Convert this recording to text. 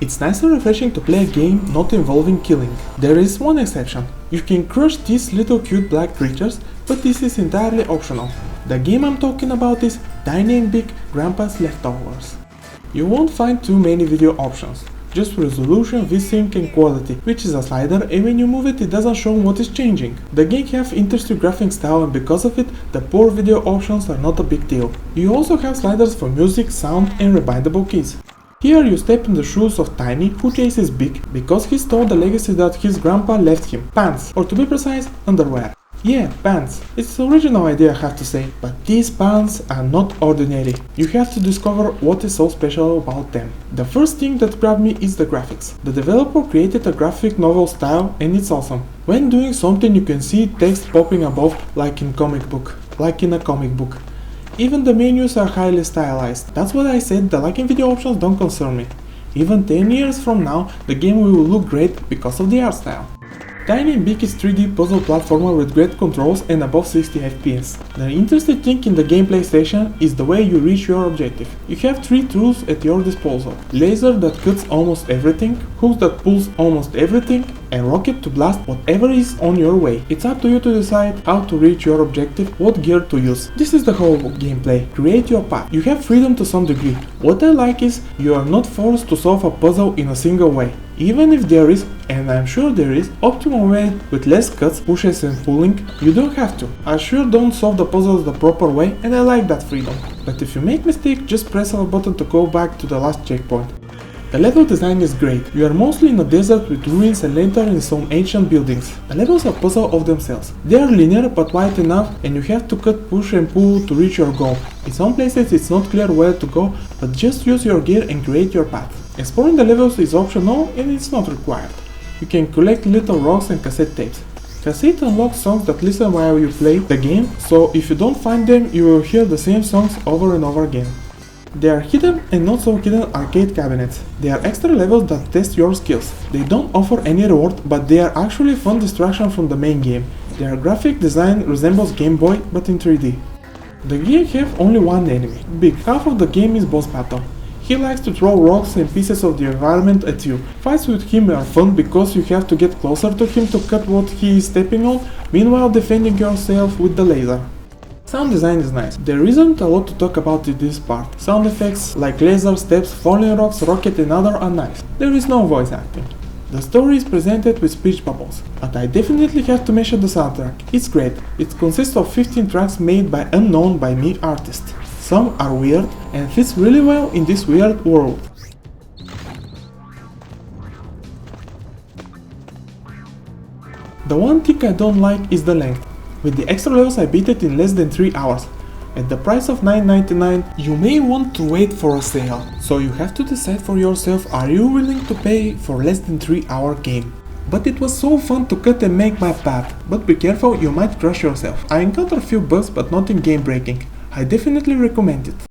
It's nice and refreshing to play a game not involving killing. There is one exception. You can crush these little cute black creatures, but this is entirely optional. The game I'm talking about is Tiny and Big Grandpa's Leftovers. You won't find too many video options, just resolution, VSync and quality, which is a slider, and when you move it, it doesn't show what is changing. The game have interesting graphic style, and because of it, the poor video options are not a big deal. You also have sliders for music, sound and rebindable keys. Here you step in the shoes of Tiny, who chases Big because he stole the legacy that his grandpa left him, pants, or to be precise, underwear. Yeah, pants. It's the original idea, I have to say, but these pants are not ordinary. You have to discover what is so special about them. The first thing that grabbed me is the graphics. The developer created a graphic novel style and it's awesome. When doing something you can see text popping above like in a comic book. Even the menus are highly stylized. That's what I said, the lagging video options don't concern me. Even 10 years from now, the game will look great because of the art style. Tiny and Big is 3D puzzle platformer with great controls and above 60 FPS. The interesting thing in the gameplay session is the way you reach your objective. You have 3 tools at your disposal: laser that cuts almost everything, hooks that pulls almost everything, and rocket to blast whatever is on your way. It's up to you to decide how to reach your objective, what gear to use. This is the whole gameplay. Create your path. You have freedom to some degree. What I like is you are not forced to solve a puzzle in a single way. Even if there is, and I'm sure there is, optimal way with less cuts, pushes and pulling, you don't have to. I sure don't solve the puzzles the proper way and I like that freedom. But if you make mistake, just press a button to go back to the last checkpoint. The level design is great. You are mostly in a desert with ruins and enter in some ancient buildings. The levels are puzzle of themselves. They are linear but wide enough and you have to cut, push and pull to reach your goal. In some places it's not clear where to go, but just use your gear and create your path. Exploring the levels is optional and it's not required. You can collect little rocks and cassette tapes. Cassette unlocks songs that listen while you play the game, so if you don't find them, you will hear the same songs over and over again. They are hidden and not so hidden arcade cabinets. They are extra levels that test your skills. They don't offer any reward, but they are actually fun distraction from the main game. Their graphic design resembles Game Boy, but in 3D. The game have only one enemy. Big. Half of the game is boss battle. He likes to throw rocks and pieces of the environment at you. Fights with him are fun because you have to get closer to him to cut what he is stepping on, meanwhile defending yourself with the laser. Sound design is nice. There isn't a lot to talk about in this part. Sound effects like laser, steps, falling rocks, rocket and other are nice. There is no voice acting. The story is presented with speech bubbles, but I definitely have to mention the soundtrack. It's great. It consists of 15 tracks made by unknown by me artists. Some are weird and fits really well in this weird world. The one thing I don't like is the length. With the extra levels I beat it in less than 3 hours. At the price of $9.99, you may want to wait for a sale. So you have to decide for yourself, are you willing to pay for less than 3-hour game? But it was so fun to cut and make my path. But be careful, you might crush yourself. I encountered a few bugs but nothing game breaking. I definitely recommend it.